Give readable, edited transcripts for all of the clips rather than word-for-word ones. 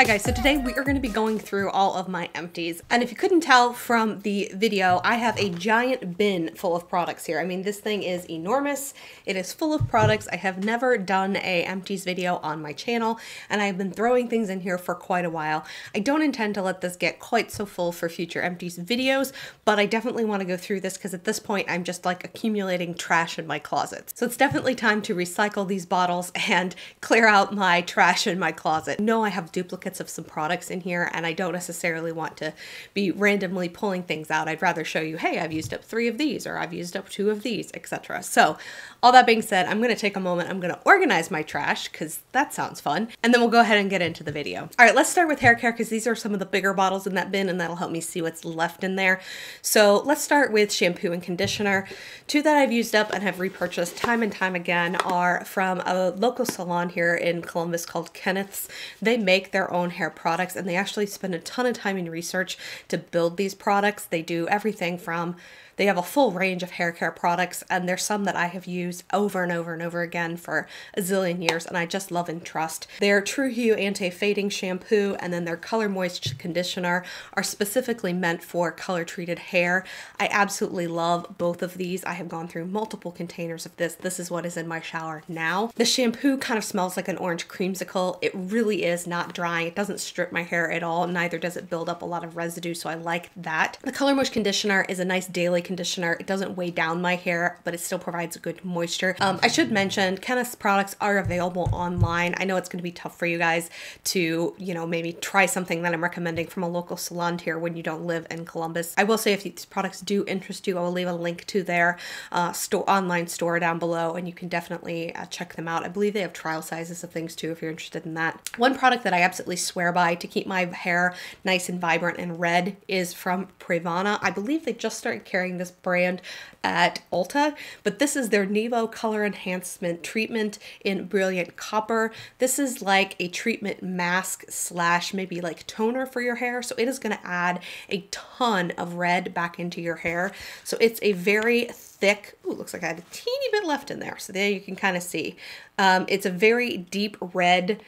Hi guys, so today we are going to be going through all of my empties, and if you couldn't tell from the video, I have a giant bin full of products here. I mean, this thing is enormous. It is full of products. I have never done a empties video on my channel, and I've been throwing things in here for quite a while. I don't intend to let this get quite so full for future empties videos, but I definitely want to go through this because at this point I'm just like accumulating trash in my closet. So it's definitely time to recycle these bottles and clear out my trash in my closet. No, I have duplicates of some products in here, and I don't necessarily want to be randomly pulling things out. I'd rather show you, hey, I've used up 3 of these, or I've used up 2 of these, etc. So all that being said, I'm going to take a moment. I'm going to organize my trash because that sounds fun, and then we'll go ahead and get into the video. All right, let's start with hair care because these are some of the bigger bottles in that bin, and that'll help me see what's left in there. So let's start with shampoo and conditioner. 2 that I've used up and have repurchased time and time again are from a local salon here in Columbus called Kenneth's. They make their own hair products, and they actually spend a ton of time in research to build these products. They do everything from, they have a full range of hair care products, and there's some that I have used over and over and over again for a zillion years, and I just love and trust. Their True Hue Anti-Fading Shampoo and then their Colormoist Conditioner are specifically meant for color-treated hair. I absolutely love both of these. I have gone through multiple containers of this. This is what is in my shower now. The shampoo kind of smells like an orange creamsicle. It really is not drying. It doesn't strip my hair at all, neither does it build up a lot of residue, so I like that. The Colormoist Conditioner is a nice daily conditioner. It doesn't weigh down my hair, but it still provides a good moisture. I should mention Kenneth's products are available online. I know it's going to be tough for you guys to, you know, maybe try something that I'm recommending from a local salon here when you don't live in Columbus. I will say if these products do interest you, I will leave a link to their online store down below, and you can definitely check them out. I believe they have trial sizes of things too if you're interested in that. One product that I absolutely swear by to keep my hair nice and vibrant and red is from Pravana. I believe they just started carrying this brand at Ulta, but this is their Nevo Color Enhancement Treatment in Brilliant Copper. This is like a treatment mask slash maybe like toner for your hair, so it is going to add a ton of red back into your hair. So it's a very thick, ooh, looks like I had a teeny bit left in there, so there you can kind of see. It's a very deep red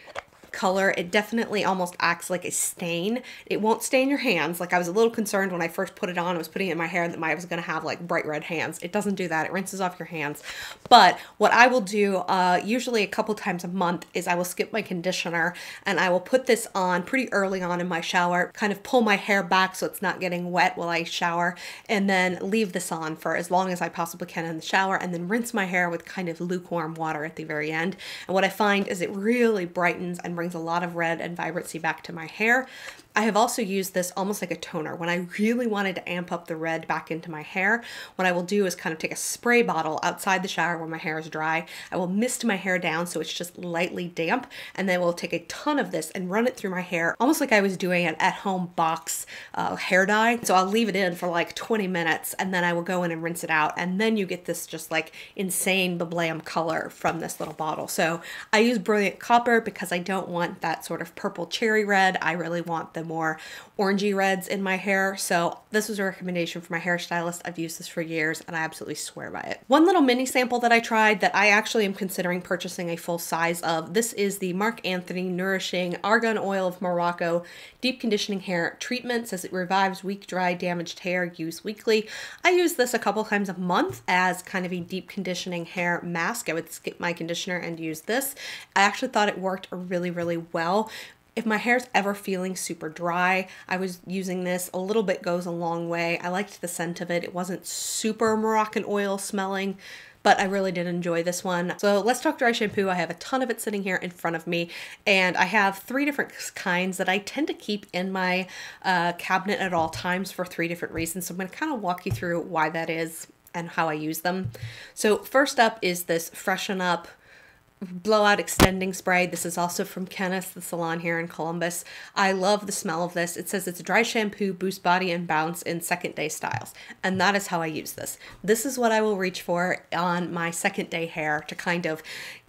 color. It definitely almost acts like a stain. It won't stain your hands. Like I was a little concerned when I first put it on, I was putting it in my hair that I was going to have like bright red hands. It doesn't do that. It rinses off your hands. But what I will do usually a couple times a month is I will skip my conditioner and I will put this on pretty early on in my shower, kind of pull my hair back so it's not getting wet while I shower, and then leave this on for as long as I possibly can in the shower, and then rinse my hair with kind of lukewarm water at the very end. And what I find is it really brightens and brings a lot of red and vibrancy back to my hair. I have also used this almost like a toner. When I really wanted to amp up the red back into my hair, what I will do is kind of take a spray bottle outside the shower when my hair is dry. I will mist my hair down so it's just lightly damp, and then we'll take a ton of this and run it through my hair, almost like I was doing an at-home box hair dye. So I'll leave it in for like 20 minutes, and then I will go in and rinse it out, and then you get this just like insane bablam color from this little bottle. So I use Brilliant Copper because I don't want that sort of purple cherry red. I really want the more orangey reds in my hair. So this was a recommendation from my hairstylist. I've used this for years and I absolutely swear by it. One little mini sample that I tried that I actually am considering purchasing a full size of. This is the Marc Nourishing Argan Oil of Morocco Deep Conditioning Hair Treatment. It says it revives weak, dry, damaged hair. Use weekly. I use this a couple times a month as kind of a deep conditioning hair mask. I would skip my conditioner and use this. I actually thought it worked really, really well. If my hair's ever feeling super dry, I was using this. A little bit goes a long way. I liked the scent of it. It wasn't super Moroccan oil smelling, but I really did enjoy this one. So let's talk dry shampoo. I have a ton of it sitting here in front of me, and I have 3 different kinds that I tend to keep in my cabinet at all times for 3 different reasons. So I'm going to kind of walk you through why that is and how I use them. So first up is this Freshen Up blowout extending spray. This is also from Kenneth, the salon here in Columbus. I love the smell of this. It says it's dry shampoo, boost body and bounce in second day styles. And that is how I use this. This is what I will reach for on my second day hair to kind of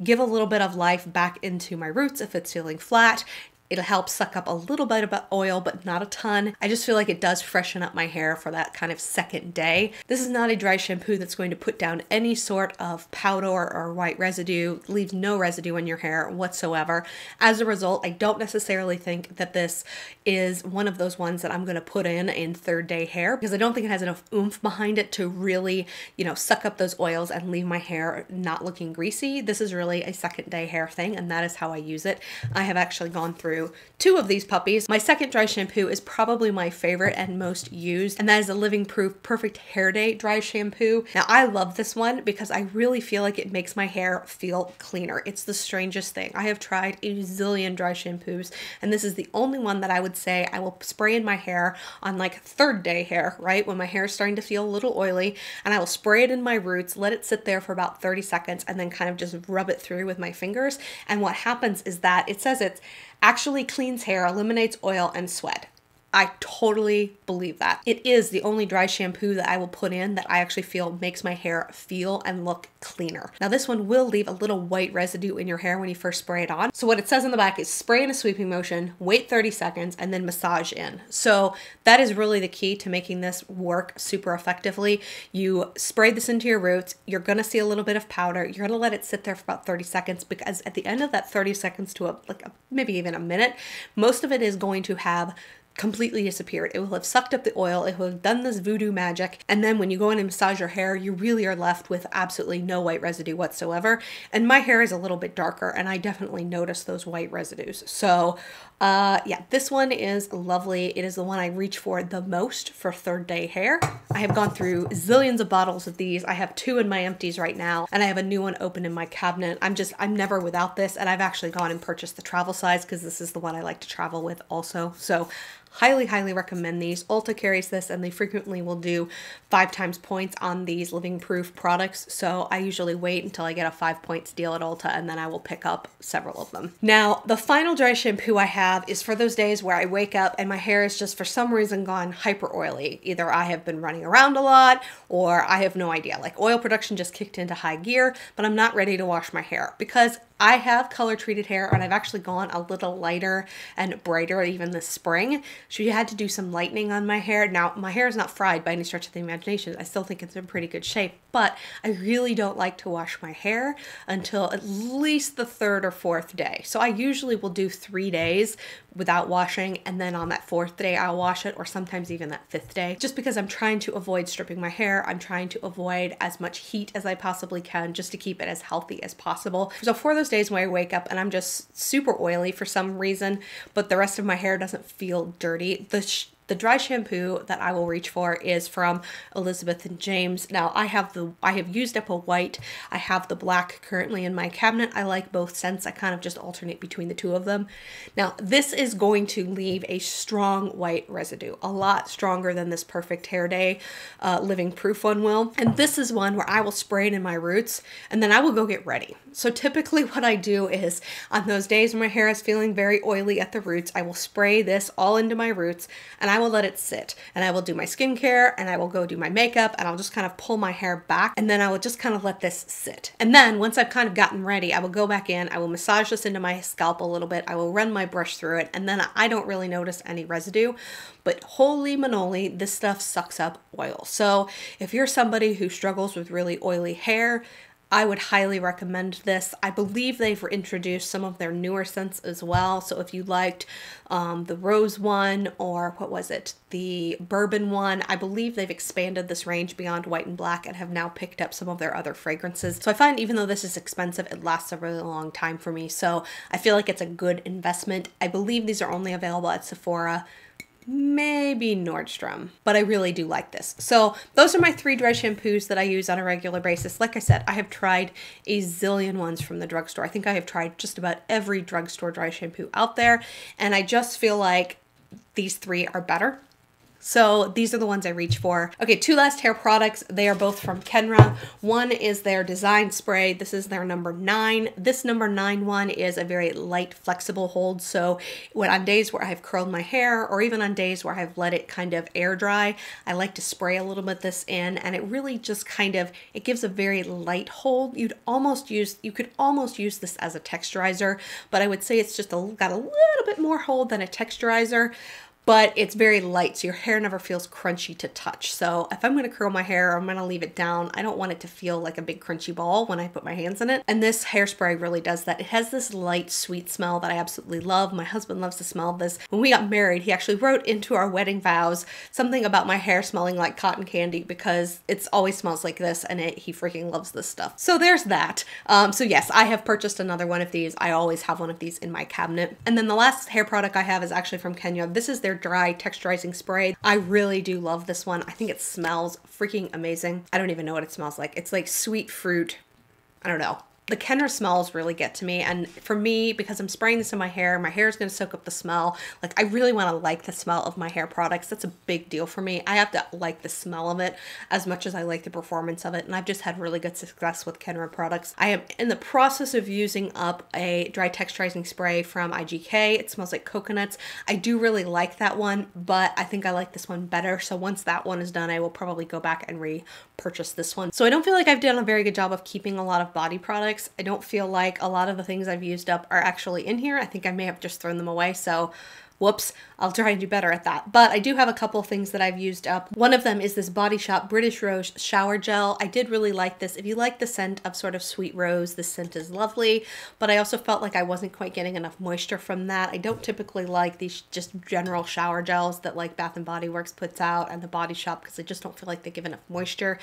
give a little bit of life back into my roots if it's feeling flat. It'll help suck up a little bit of oil, but not a ton. I just feel like it does freshen up my hair for that kind of second day. This is not a dry shampoo that's going to put down any sort of powder or white residue, leaves no residue in your hair whatsoever. As a result, I don't necessarily think that this is one of those ones that I'm going to put in third day hair, because I don't think it has enough oomph behind it to really, you know, suck up those oils and leave my hair not looking greasy. This is really a second day hair thing, and that is how I use it. I have actually gone through 2 of these puppies. My second dry shampoo is probably my favorite and most used, and that is a Living Proof Perfect Hair Day dry shampoo. Now, I love this one because I really feel like it makes my hair feel cleaner. It's the strangest thing. I have tried a zillion dry shampoos, and this is the only one that I would say I will spray in my hair on like third day hair, right? When my hair is starting to feel a little oily, and I will spray it in my roots, let it sit there for about 30 seconds, and then kind of just rub it through with my fingers. And what happens is that it says it's actually cleans hair, eliminates oil and sweat. I totally believe that. It is the only dry shampoo that I will put in that I actually feel makes my hair feel and look cleaner. Now, this one will leave a little white residue in your hair when you first spray it on. So what it says on the back is spray in a sweeping motion, wait 30 seconds, and then massage in. So that is really the key to making this work super effectively. You spray this into your roots, you're gonna see a little bit of powder, you're gonna let it sit there for about 30 seconds, because at the end of that 30 seconds to maybe even a minute, most of it is going to have completely disappeared. It will have sucked up the oil, it will have done this voodoo magic, and then when you go in and massage your hair, you really are left with absolutely no white residue whatsoever. And my hair is a little bit darker, and I definitely notice those white residues. So yeah, this one is lovely. It is the one I reach for the most for third day hair. I have gone through zillions of bottles of these. I have 2 in my empties right now, and I have a new one open in my cabinet. I'm never without this, and I've actually gone and purchased the travel size because this is the one I like to travel with also. So highly, highly recommend these. Ulta carries this, and they frequently will do 5 times points on these Living Proof products. So I usually wait until I get a 5 points deal at Ulta, and then I will pick up several of them. Now, the final dry shampoo I have is for those days where I wake up and my hair is just for some reason gone hyper oily. Either I have been running around a lot, or I have no idea. Like, oil production just kicked into high gear, but I'm not ready to wash my hair because I have color treated hair, and I've actually gone a little lighter and brighter even this spring. So you had to do some lightening on my hair. Now, my hair is not fried by any stretch of the imagination. I still think it's in pretty good shape, but I really don't like to wash my hair until at least the 3rd or 4th day. So I usually will do 3 days without washing, and then on that 4th day I'll wash it, or sometimes even that 5th day, just because I'm trying to avoid stripping my hair. I'm trying to avoid as much heat as I possibly can just to keep it as healthy as possible. So for those days when I wake up and I'm just super oily for some reason, but the rest of my hair doesn't feel dirty, the dry shampoo that I will reach for is from Elizabeth and James. Now, I have used up a white. I have the black currently in my cabinet. I like both scents. I kind of just alternate between the 2 of them. Now, this is going to leave a strong white residue, a lot stronger than this Perfect Hair Day Living Proof one will. And this is one where I will spray it in my roots, and then I will go get ready. So typically what I do is, on those days when my hair is feeling very oily at the roots, I will spray this all into my roots, and I will let it sit, and I will do my skincare, and I will go do my makeup, and I'll just kind of pull my hair back, and then I will just kind of let this sit. And then once I've kind of gotten ready, I will go back in, I will massage this into my scalp a little bit, I will run my brush through it, and then I don't really notice any residue, but holy manoli, this stuff sucks up oil. So if you're somebody who struggles with really oily hair, I would highly recommend this. I believe they've introduced some of their newer scents as well. So if you liked the rose one, or what was it, the bourbon one, I believe they've expanded this range beyond white and black and have now picked up some of their other fragrances. So I find even though this is expensive, it lasts a really long time for me. So I feel like it's a good investment. I believe these are only available at Sephora, maybe Nordstrom, but I really do like this. So those are my 3 dry shampoos that I use on a regular basis. Like I said, I have tried a zillion ones from the drugstore. I think I have tried just about every drugstore dry shampoo out there, and I just feel like these 3 are better. So these are the ones I reach for. Okay, two last hair products. They are both from Kenra. One is their design spray. This is their number 9. This number 9 one is a very light, flexible hold. So when on days where I've curled my hair, or even on days where I've let it kind of air dry, I like to spray a little bit this in, and it really just kind of, it gives a very light hold. You could almost use this as a texturizer, but I would say it's just got a little bit more hold than a texturizer. But it's very light, so your hair never feels crunchy to touch. So if I'm going to curl my hair, I'm going to leave it down. I don't want it to feel like a big crunchy ball when I put my hands in it. And this hairspray really does that. It has this light, sweet smell that I absolutely love. My husband loves the smell of this. When we got married, he actually wrote into our wedding vows something about my hair smelling like cotton candy because it always smells like this, and he freaking loves this stuff. So there's that. So yes, I have purchased another one of these. I always have one of these in my cabinet. And then the last hair product I have is actually from Kenya. This is their dry texturizing spray. I really do love this one. I think it smells freaking amazing. I don't even know what it smells like. It's like sweet fruit. I don't know. The Kenra smells really get to me, and for me, because I'm spraying this in my hair is going to soak up the smell. Like, I really want to like the smell of my hair products. That's a big deal for me. I have to like the smell of it as much as I like the performance of it, and I've just had really good success with Kenra products. I am in the process of using up a dry texturizing spray from IGK. It smells like coconuts. I do really like that one, but I think I like this one better, so once that one is done, I will probably go back and repurchase this one. So I don't feel like I've done a very good job of keeping a lot of body products. I don't feel like a lot of the things I've used up are actually in here. I think I may have just thrown them away, so whoops, I'll try and do better at that. But I do have a couple of things that I've used up. One of them is this Body Shop British Rose Shower Gel. I did really like this. If you like the scent of sort of sweet rose, this scent is lovely, but I also felt like I wasn't quite getting enough moisture from that. I don't typically like these just general shower gels that like Bath & Body Works puts out and the Body Shop, because I just don't feel like they give enough moisture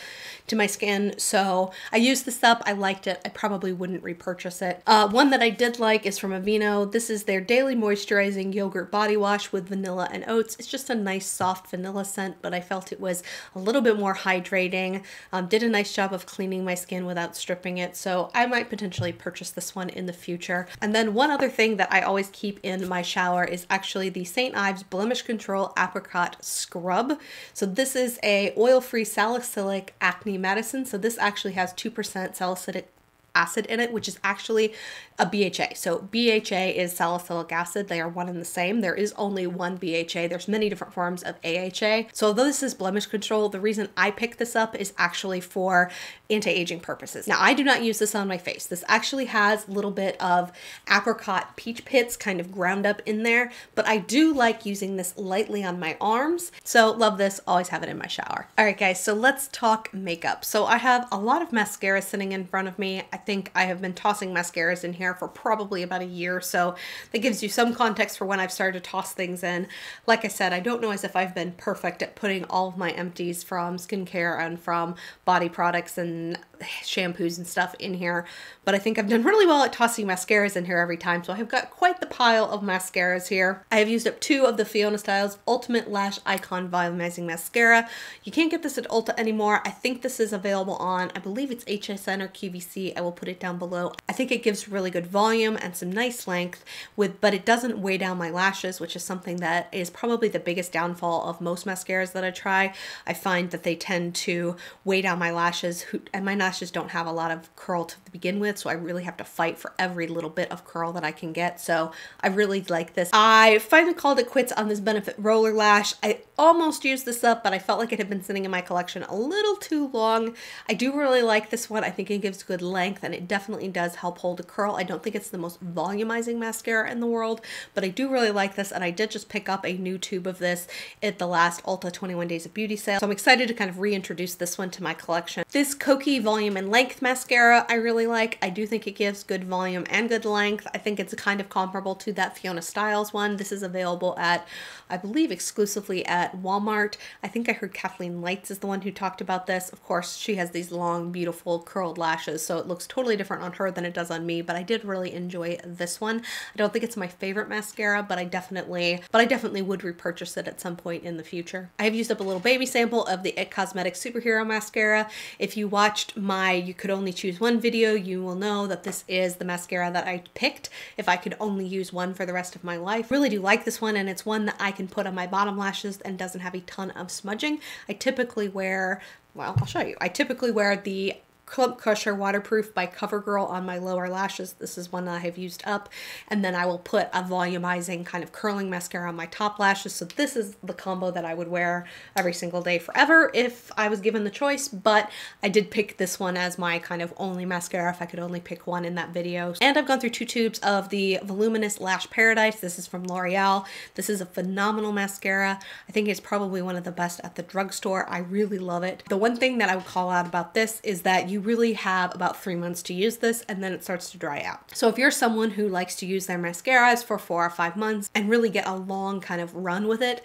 to my skin. So I used this up. I liked it. I probably wouldn't repurchase it. One that I did like is from Aveeno. This is their Daily Moisturizing Yogurt Body Wash with vanilla and oats. It's just a nice soft vanilla scent, but I felt it was a little bit more hydrating. Did a nice job of cleaning my skin without stripping it, so I might potentially purchase this one in the future. And then one other thing that I always keep in my shower is actually the St. Ives Blemish Control Apricot Scrub. So this is a oil-free salicylic acne medicine. So this actually has 2% salicylic acid in it, which is actually a BHA. So BHA is salicylic acid. They are one and the same. There is only one BHA. There's many different forms of AHA. So although this is blemish control, the reason I picked this up is actually for anti-aging purposes. Now, I do not use this on my face. This actually has a little bit of apricot peach pits kind of ground up in there, but I do like using this lightly on my arms. So love this, always have it in my shower. All right, guys, so let's talk makeup. So I have a lot of mascara sitting in front of me. I think I have been tossing mascaras in here for probably about a year, so that gives you some context for when I've started to toss things in. Like I said, I don't know as if I've been perfect at putting all of my empties from skincare and from body products and shampoos and stuff in here, but I think I've done really well at tossing mascaras in here every time, so I've got quite the pile of mascaras here. I have used up 2 of the Fiona Styles Ultimate Lash Icon Volumizing Mascara. You can't get this at Ulta anymore. I think this is available on, I believe it's HSN or QVC. I will put it down below. I think it gives really good volume and some nice length, but it doesn't weigh down my lashes, which is something that is probably the biggest downfall of most mascaras that I try. I find that they tend to weigh down my lashes, and my lashes don't have a lot of curl to begin with, so I really have to fight for every little bit of curl that I can get. So I really like this. I finally called it quits on this Benefit Roller Lash. I almost used this up, but I felt like it had been sitting in my collection a little too long. I do really like this one. I think it gives good length, and it definitely does help hold a curl. I don't think it's the most volumizing mascara in the world, but I do really like this, and I did just pick up a new tube of this at the last Ulta 21 Days of Beauty sale, so I'm excited to kind of reintroduce this one to my collection. This Kokie Volume and Length mascara I really like. I do think it gives good volume and good length. I think it's kind of comparable to that Fiona Styles one. This is available at, I believe, exclusively at Walmart. I think I heard Kathleen Lights is the one who talked about this. Of course, she has these long, beautiful curled lashes, so it looks totally different on her than it does on me, but I did really enjoy this one. I don't think it's my favorite mascara, but I definitely would repurchase it at some point in the future. I have used up a little baby sample of the IT Cosmetics Superhero Mascara. If you watched my You Could Only Choose One video, you will know that this is the mascara that I picked if I could only use one for the rest of my life. Really do like this one, and it's one that I can put on my bottom lashes and doesn't have a ton of smudging. I typically wear, well, I'll show you. I typically wear the Clump Crusher Waterproof by CoverGirl on my lower lashes. This is one that I have used up. And then I will put a volumizing kind of curling mascara on my top lashes. So this is the combo that I would wear every single day forever if I was given the choice. But I did pick this one as my kind of only mascara if I could only pick one in that video. And I've gone through 2 tubes of the Voluminous Lash Paradise. This is from L'Oreal. This is a phenomenal mascara. I think it's probably one of the best at the drugstore. I really love it. The one thing that I would call out about this is that you really have about 3 months to use this and then it starts to dry out. So if you're someone who likes to use their mascaras for 4 or 5 months and really get a long kind of run with it,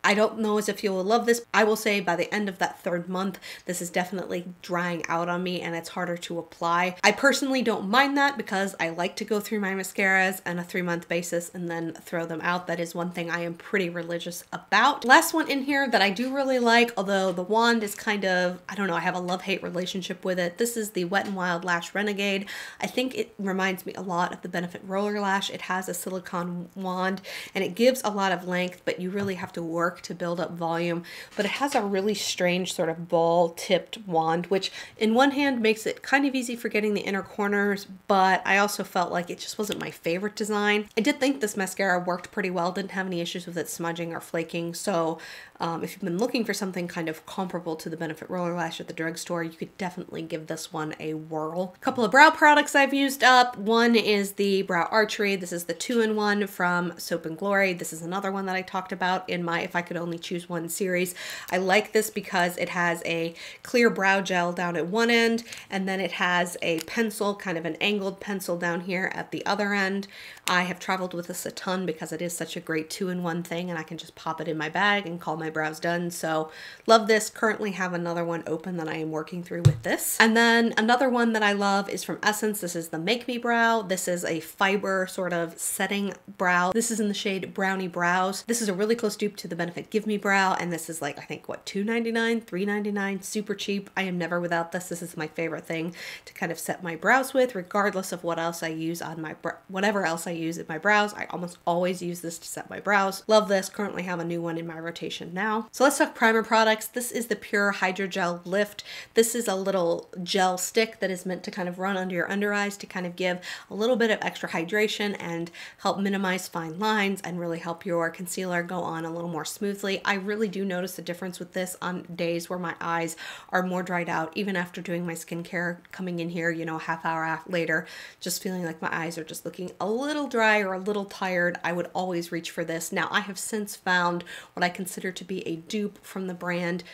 I don't know as if you will love this. I will say by the end of that 3rd month, this is definitely drying out on me and it's harder to apply. I personally don't mind that because I like to go through my mascaras on a 3-month basis and then throw them out. That is one thing I am pretty religious about. Last one in here that I do really like, although the wand is kind of, I don't know, I have a love-hate relationship with it. This is the Wet n Wild Lash Renegade. I think it reminds me a lot of the Benefit Roller Lash. It has a silicone wand and it gives a lot of length, but you really have to work to build up volume. But it has a really strange sort of ball tipped wand, which in one hand makes it kind of easy for getting the inner corners, but I also felt like it just wasn't my favorite design. I did think this mascara worked pretty well, didn't have any issues with it smudging or flaking, so if you've been looking for something kind of comparable to the Benefit Roller Lash at the drugstore, you could definitely give this one a whirl. A couple of brow products I've used up. One is the Brow Archery. This is the 2-in-1 from Soap & Glory. This is another one that I talked about in my If I Could Only Choose One series. I like this because it has a clear brow gel down at one end, and then it has a pencil, kind of an angled pencil down here at the other end. I have traveled with this a ton because it is such a great 2-in-1 thing and I can just pop it in my bag and call my brows done. So love this. Currently have another one open that I am working through with this. And then another one that I love is from Essence. This is the Make Me Brow. This is a fiber sort of setting brow. This is in the shade Brownie Brows. This is a really close dupe to the Benefit Give Me Brow, and this is like, I think, what, $2.99, $3.99, super cheap. I am never without this. This is my favorite thing to kind of set my brows with, regardless of what else I use on my whatever else I use in my brows. I almost always use this to set my brows. Love this. Currently have a new one in my rotation now. So let's talk primer products. This is the Pure Hydrogel Lift. This is a little gel stick that is meant to kind of run under your under eyes to kind of give a little bit of extra hydration and help minimize fine lines and really help your concealer go on a little more smoothly. I really do notice a difference with this on days where my eyes are more dried out, even after doing my skincare, coming in here, you know, a half hour later, just feeling like my eyes are just looking a little dry or a little tired. I would always reach for this. Now, I have since found what I consider to be a dupe from the brand,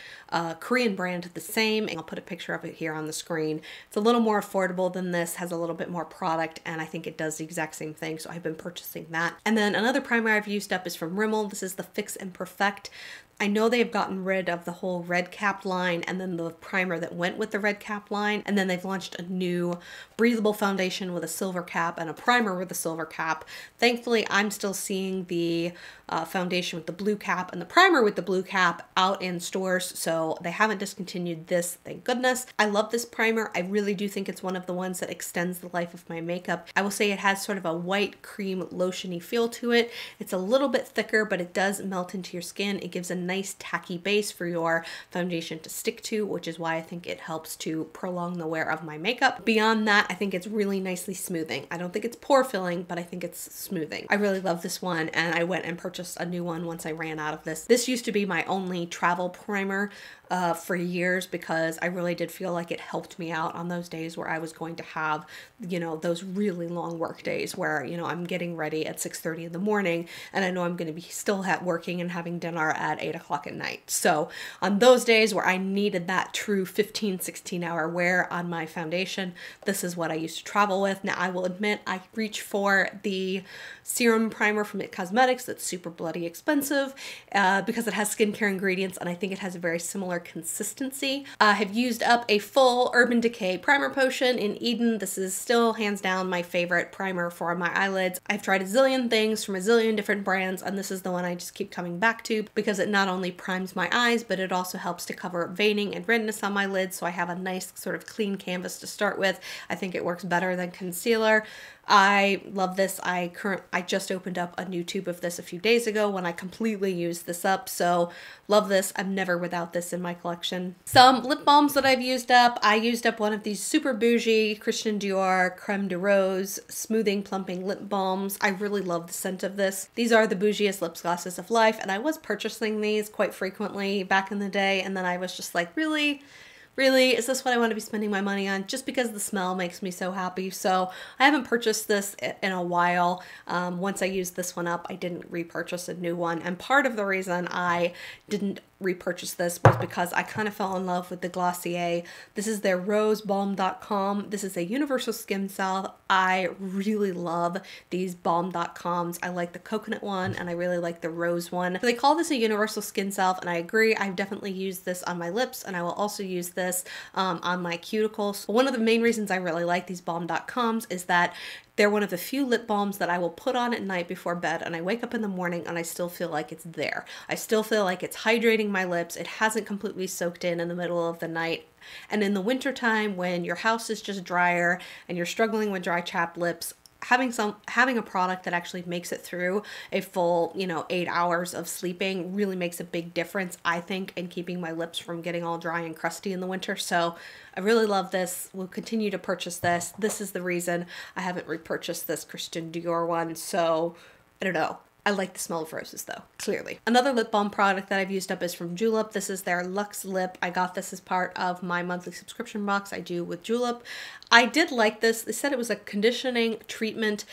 Korean brand, The Same, and I'll put a picture of it here on the screen. It's a little more affordable than this, has a little bit more product, and I think it does the exact same thing, so I've been purchasing that. And then another primer I've used up is from Rimmel. This is the Fix and Perfect. I know they've gotten rid of the whole red cap line and then the primer that went with the red cap line, and then they've launched a new breathable foundation with a silver cap and a primer with a silver cap. Thankfully, I'm still seeing the foundation with the blue cap and the primer with the blue cap out in stores, so they haven't discontinued this, thank goodness. I love this primer. I really do think it's one of the ones that extends the life of my makeup. I will say it has sort of a white cream lotiony feel to it. It's a little bit thicker, but it does melt into your skin. It gives a nice tacky base for your foundation to stick to, which is why I think it helps to prolong the wear of my makeup. Beyond that, I think it's really nicely smoothing. I don't think it's pore filling, but I think it's smoothing. I really love this one, and I went and purchased a new one once I ran out of this. This used to be my only travel primer for years because I really did feel like it helped me out on those days where I was going to have, you know, those really long work days where, you know, I'm getting ready at 6:30 in the morning and I know I'm going to be still working and having dinner at 8 o'clock at night. So on those days where I needed that true 15-16 hour wear on my foundation, this is what I used to travel with. Now I will admit I reach for the serum primer from It Cosmetics that's super bloody expensive because it has skincare ingredients and I think it has a very similar consistency. I have used up a full Urban Decay primer potion in Eden. This is still hands down my favorite primer for my eyelids. I've tried a zillion things from a zillion different brands, and this is the one I just keep coming back to because it not not only primes my eyes, but it also helps to cover up veining and redness on my lids, so I have a nice sort of clean canvas to start with. I think it works better than concealer. I love this. I just opened up a new tube of this a few days ago when I completely used this up, so love this. I'm never without this in my collection. Some lip balms that I've used up. I used up one of these super bougie Christian Dior Creme de Rose Smoothing Plumping Lip Balms. I really love the scent of this. These are the bougiest lip glosses of life, and I was purchasing these quite frequently back in the day, and then I was just like, really? Really, is this what I want to be spending my money on? Just because the smell makes me so happy. So I haven't purchased this in a while. Once I used this one up, I didn't repurchase a new one. And part of the reason I didn't repurchase this was because I kind of fell in love with the Glossier. This is their rosebalm.com. This is a universal skin salve. I really love these balm.coms. I like the coconut one and I really like the rose one. So they call this a universal skin salve, and I agree. I've definitely used this on my lips, and I will also use this on my cuticles. One of the main reasons I really like these balm.coms is that they're one of the few lip balms that I will put on at night before bed, and I wake up in the morning and I still feel like it's there. I still feel like it's hydrating my lips. It hasn't completely soaked in the middle of the night. And in the wintertime, when your house is just drier and you're struggling with dry, chapped lips, having a product that actually makes it through a full, 8 hours of sleeping really makes a big difference, I think, in keeping my lips from getting all dry and crusty in the winter. So I really love this. We'll continue to purchase this. This is the reason I haven't repurchased this Christian Dior one. So I don't know. I like the smell of roses though, clearly. Another lip balm product that I've used up is from Julep. This is their Luxe Lip. I got this as part of my monthly subscription box I do with Julep. I did like this. They said it was a conditioning treatment.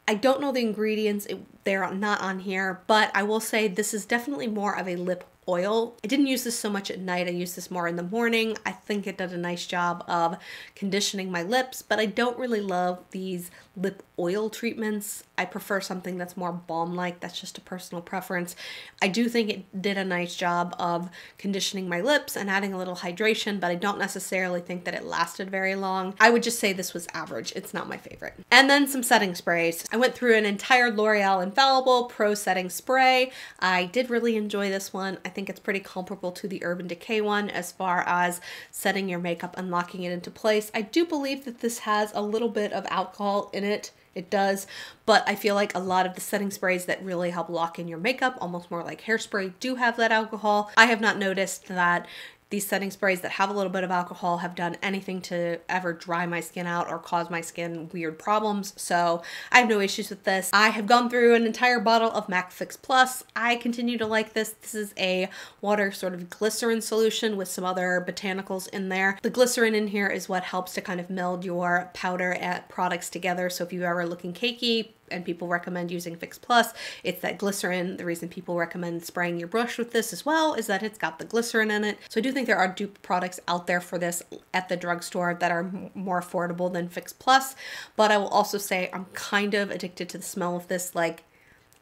I don't know the ingredients. They're not on here, but I will say this is definitely more of a lip oil. I didn't use this so much at night. I used this more in the morning. I think it did a nice job of conditioning my lips, but I don't really love these lip oil treatments. I prefer something that's more balm-like. That's just a personal preference. I do think it did a nice job of conditioning my lips and adding a little hydration, but I don't necessarily think that it lasted very long. I would just say this was average. It's not my favorite. And then some setting sprays. I went through an entire L'Oreal Infallible Pro Setting Spray. I did really enjoy this one. I think it's pretty comparable to the Urban Decay one as far as setting your makeup and locking it into place. I do believe that this has a little bit of alcohol in it. It does, but I feel like a lot of the setting sprays that really help lock in your makeup, almost more like hairspray, do have that alcohol. I have not noticed that these setting sprays that have a little bit of alcohol have done anything to ever dry my skin out or cause my skin weird problems, so I have no issues with this. I have gone through an entire bottle of MAC Fix Plus. I continue to like this. This is a water sort of glycerin solution with some other botanicals in there. The glycerin in here is what helps to kind of meld your powder products together, so if you're ever looking cakey, and people recommend using Fix Plus, it's that glycerin. The reason people recommend spraying your brush with this as well is that it's got the glycerin in it. So I do think there are dupe products out there for this at the drugstore that are more affordable than Fix Plus, but I will also say I'm kind of addicted to the smell of this. Like,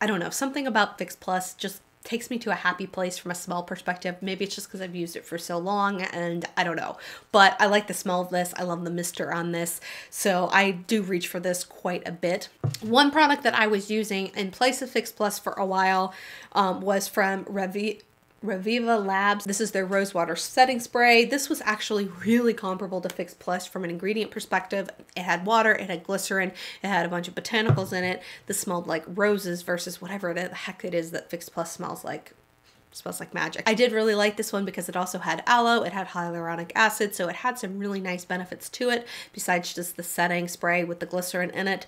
I don't know, something about Fix Plus just takes me to a happy place from a smell perspective. Maybe it's just because I've used it for so long and I don't know, but I like the smell of this. I love the mister on this, so I do reach for this quite a bit. One product that I was using in place of Fix Plus for a while was from Reviva Labs. This is their Rosewater Setting Spray. This was actually really comparable to Fix Plus from an ingredient perspective. It had water, it had glycerin, it had a bunch of botanicals in it. This smelled like roses versus whatever the heck it is that Fix Plus smells like. Smells like magic. I did really like this one because it also had aloe, it had hyaluronic acid, so it had some really nice benefits to it besides just the setting spray with the glycerin in it.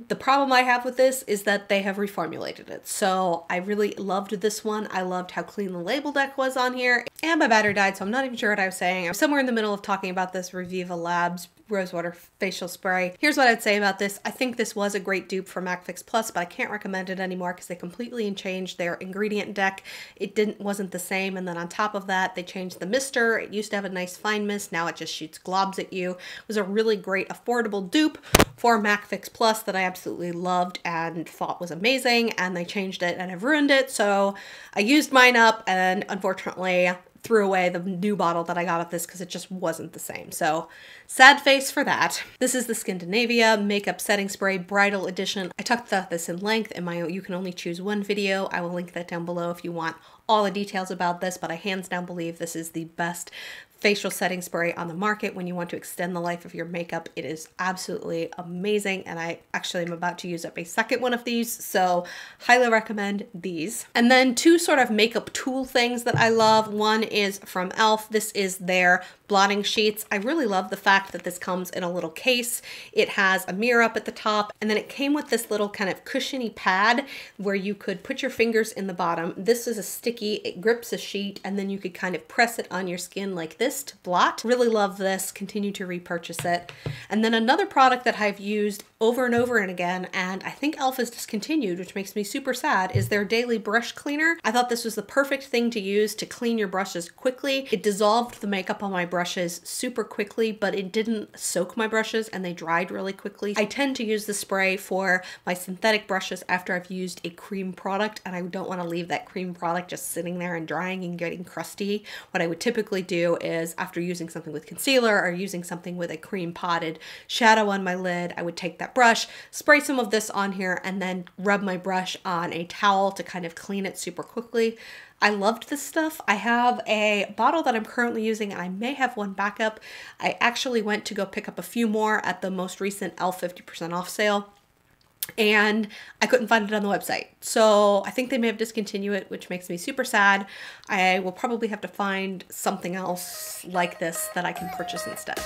The problem I have with this is that they have reformulated it, so I really loved this one. I loved how clean the label deck was on here, and my battery died, so I'm not even sure what I was saying. I'm somewhere in the middle of talking about this Reviva Labs Rosewater Facial Spray. Here's what I'd say about this. I think this was a great dupe for MAC Fix Plus, but I can't recommend it anymore because they completely changed their ingredient deck. It wasn't the same, and then on top of that, they changed the mister. It used to have a nice fine mist. Now it just shoots globs at you. It was a really great affordable dupe for MAC Fix Plus that I absolutely loved and thought was amazing, and they changed it and have ruined it. So I used mine up, and unfortunately, threw away the new bottle that I got at this because it just wasn't the same. So sad face for that. This is the Scandinavia Makeup Setting Spray Bridal Edition. I talked about this in length in my You Can Only Choose One video. I will link that down below if you want all the details about this, but I hands down believe this is the best facial setting spray on the market when you want to extend the life of your makeup. It is absolutely amazing, and I actually am about to use up a second one of these, so highly recommend these. And then two sort of makeup tool things that I love. One is from e.l.f. This is their blotting sheets. I really love the fact that this comes in a little case. It has a mirror up at the top, and then it came with this little kind of cushiony pad where you could put your fingers in the bottom. This is a sticky, it grips a sheet, and then you could kind of press it on your skin like this to blot. Really love this, continue to repurchase it. And then another product that I've used over and over and again, and I think e.l.f. has discontinued, which makes me super sad, is their daily brush cleaner. I thought this was the perfect thing to use to clean your brushes quickly. It dissolved the makeup on my brushes super quickly, but it didn't soak my brushes and they dried really quickly. I tend to use the spray for my synthetic brushes after I've used a cream product, and I don't want to leave that cream product just sitting there and drying and getting crusty. What I would typically do is after using something with concealer or using something with a cream potted shadow on my lid, I would take that brush, spray some of this on here, and then rub my brush on a towel to kind of clean it super quickly. I loved this stuff. I have a bottle that I'm currently using, and I may have one backup. I actually went to go pick up a few more at the most recent e.l.f. 50% off sale, and I couldn't find it on the website. So I think they may have discontinued it, which makes me super sad. I will probably have to find something else like this that I can purchase instead.